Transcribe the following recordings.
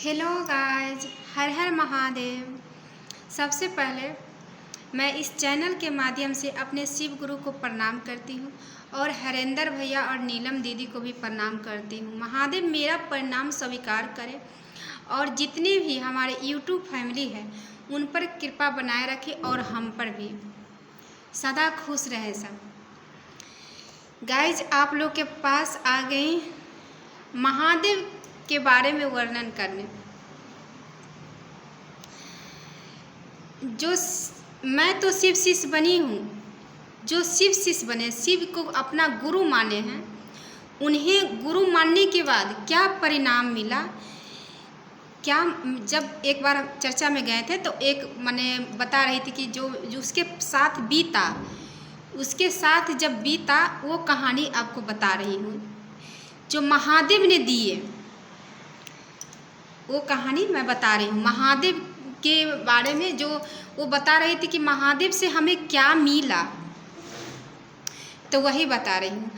Hello guys, हर हर महादेव। सबसे पहले मैं इस चैनल के माध्यम से अपने शिव गुरु को प्रणाम करती हूँ और हरेंद्र भैया और नीलम दीदी को भी प्रणाम करती हूँ। महादेव मेरा प्रणाम स्वीकार करें और जितने भी हमारे यूट्यूब फैमिली है उन पर कृपा बनाए रखे और हम पर भी सदा खुश रहे सब। गाइज, आप लोग के पास आ गई महादेव के बारे में वर्णन करने। मैं तो शिव शिष्य बनी हूँ। जो शिव शिष्य बने, शिव को अपना गुरु माने हैं, उन्हें गुरु मानने के बाद क्या परिणाम मिला, क्या जब एक बार चर्चा में गए थे तो एक मैंने बता रही थी कि जो उसके साथ बीता, उसके साथ जब बीता वो कहानी आपको बता रही हूँ। जो महादेव ने दिए वो कहानी मैं बता रही हूँ। महादेव के बारे में जो वो बता रही थी कि महादेव से हमें क्या मिला, तो वही बता रही हूँ।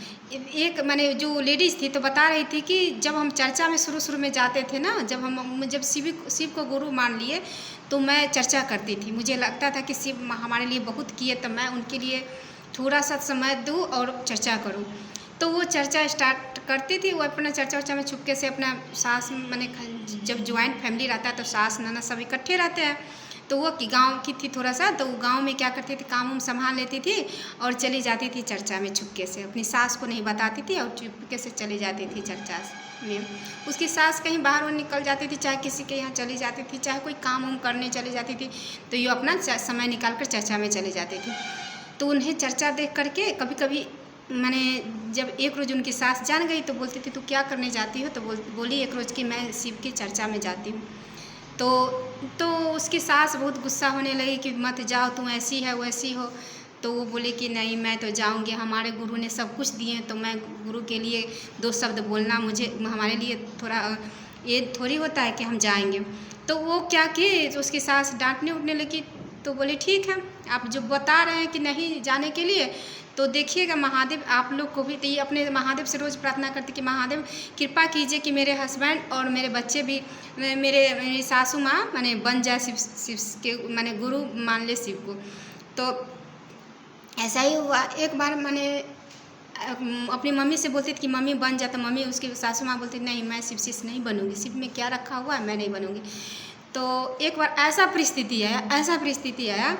एक मैंने जो लेडीज़ थी तो बता रही थी कि जब हम चर्चा में शुरू में जाते थे ना, जब शिव को गुरु मान लिए तो मैं चर्चा करती थी। मुझे लगता था कि शिव हमारे लिए बहुत किए, तो मैं उनके लिए थोड़ा सा समय दूँ और चर्चा करूँ। तो वो चर्चा स्टार्ट करती थी। वो अपना चर्चा में छुपके से अपना सास, मैंने जब ज्वाइंट फैमिली रहता है तो सास ननद सब इकट्ठे रहते हैं, तो वो कि गांव की थी थोड़ा सा, तो गांव में क्या करती थी, काम उम संभाल लेती थी और चली जाती थी चर्चा में छुपके से। अपनी सास को नहीं बताती थी और छुपके से चली जाती थी चर्चा में। उसकी सास कहीं बाहर वो निकल जाती थी, चाहे किसी के यहाँ चली जाती थी, चाहे कोई काम उम करने चली जाती थी, तो ये अपना समय निकाल कर चर्चा में चली जाती थी। तो उन्हें चर्चा देख करके कभी कभी मैंने जब एक रोज़ उनकी सास जान गई तो बोलती थी, तू क्या करने जाती हो? तो बोली एक रोज़ कि मैं शिव की चर्चा में जाती हूँ। तो उसकी सास बहुत गुस्सा होने लगी कि मत जाओ, तुम ऐसी है वैसी हो। तो वो बोले कि नहीं, मैं तो जाऊंगी, हमारे गुरु ने सब कुछ दिए, तो मैं गुरु के लिए दो शब्द बोलना मुझे हमारे लिए थोड़ा ये थोड़ी होता है कि हम जाएंगे। तो वो क्या कि तो उसकी सास डांटने उठने लगी। तो बोले ठीक है, आप जो बता रहे हैं कि नहीं जाने के लिए, तो देखिएगा महादेव आप लोग को भी, तो ये अपने महादेव से रोज़ प्रार्थना करते कि महादेव कृपा कीजिए कि मेरे हस्बैंड और मेरे बच्चे भी मेरी सासू माँ माने बन जाए शिव के माने गुरु मान ले शिव को। तो ऐसा ही हुआ। एक बार मैंने अपनी मम्मी से बोलती थी कि मम्मी बन जा, तो मम्मी उसकी सासू माँ बोलती नहीं, मैं शिव शिष्य नहीं बनूंगी, शिव में क्या रखा हुआ है मैं नहीं बनूंगी। तो एक बार ऐसा परिस्थिति आया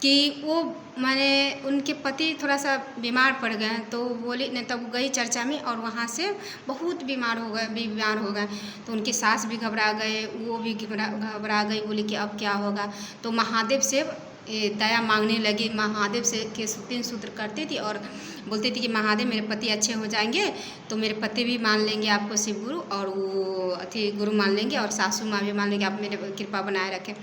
कि वो मैंने उनके पति थोड़ा सा बीमार पड़ गए, तो बोली नहीं, तब गई चर्चा में और वहाँ से बहुत बीमार हो गए। तो उनकी सास भी घबरा गए, वो भी घबरा गई, बोली कि अब क्या होगा। तो महादेव से दया मांगने लगी। महादेव से के 3 सूत्र करती थी और बोलती थी कि महादेव मेरे पति अच्छे हो जाएंगे तो मेरे पति भी मान लेंगे आपको शिव गुरु, और वो अति गुरु मान लेंगे, और सासू माँ भी मान लेंगे, आप मेरे कृपा बनाए रखें।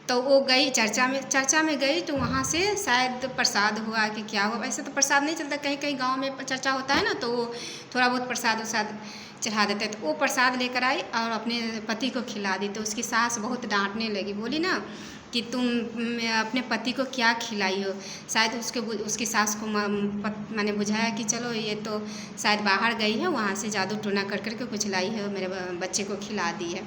तो वो गई चर्चा में गई, तो वहाँ से शायद प्रसाद हुआ कि क्या हुआ। वैसे तो प्रसाद नहीं चलता, कहीं कहीं गांव में चर्चा होता है ना, तो वो थोड़ा बहुत प्रसाद चढ़ा देते। तो वो प्रसाद लेकर आई और अपने पति को खिला दी। तो उसकी सास बहुत डांटने लगी, बोली ना कि तुम अपने पति को क्या खिलाई हो। शायद उसकी सास को मैंने बुझाया कि चलो ये तो शायद बाहर गई है, वहाँ से जादू टोना कर करके कुछ लाई है, मेरे बच्चे को खिला दी है।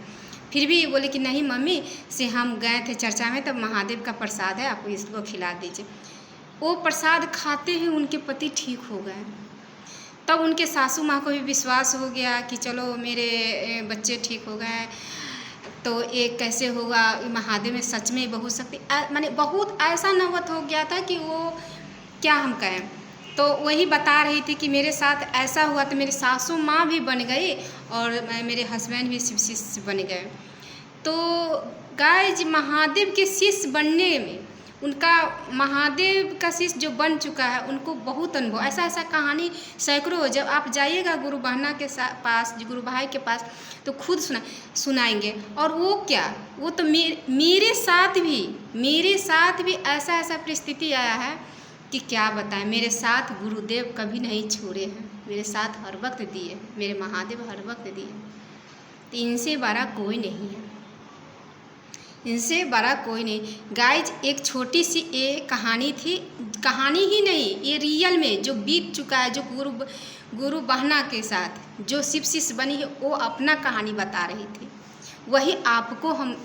फिर भी बोले कि नहीं मम्मी, से हम गए थे चर्चा में, तब महादेव का प्रसाद है, आप इसको खिला दीजिए। वो प्रसाद खाते ही उनके पति ठीक हो गए। तब उनके सासू माँ को भी विश्वास हो गया कि चलो मेरे बच्चे ठीक हो गए, तो ये कैसे होगा, महादेव में सच में बहुत शक्ति, माने बहुत ऐसा नौबत हो गया था कि वो क्या हम कहें। तो वही बता रही थी कि मेरे साथ ऐसा हुआ, तो मेरी सासू माँ भी बन गई और मेरे हस्बैंड भी शिव शिष्य बन गए। तो गाइज, महादेव के शिष्य बनने में, उनका महादेव का शिष्य जो बन चुका है उनको बहुत अनुभव, ऐसा कहानी सैकड़ों, जब आप जाइएगा गुरु बहना के पास, गुरु भाई के पास, तो खुद सुनाएंगे। और वो क्या, वो तो मेरे साथ भी ऐसा परिस्थिति आया है कि क्या बताएं। मेरे साथ गुरुदेव कभी नहीं छोड़े हैं, मेरे साथ हर वक्त दिए, मेरे महादेव हर वक्त दिए। तो इनसे बड़ा कोई नहीं है, इनसे बड़ा कोई नहीं। गाइज, एक छोटी सी ये कहानी थी, कहानी ही नहीं, ये रियल में जो बीत चुका है, जो गुरु बहना के साथ जो शिव शिष्य बनी है, वो अपना कहानी बता रही थी। वही आपको हम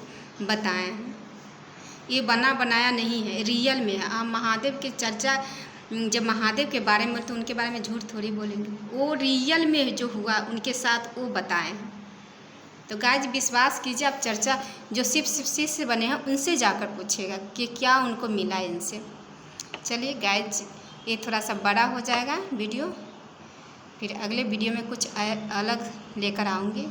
बताए हैं। ये बना बनाया नहीं है, रियल में है। आप महादेव की चर्चा जब महादेव के बारे में तो उनके बारे में झूठ थोड़ी बोलेंगे, वो रियल में जो हुआ उनके साथ वो बताए हैं। तो गाइज विश्वास कीजिए, आप चर्चा जो शिव शिष्य बने हैं उनसे जाकर पूछिएगा कि क्या उनको मिला इनसे। चलिए गाइज, ये थोड़ा सा बड़ा हो जाएगा वीडियो, फिर अगले वीडियो में कुछ अलग लेकर आऊँगी।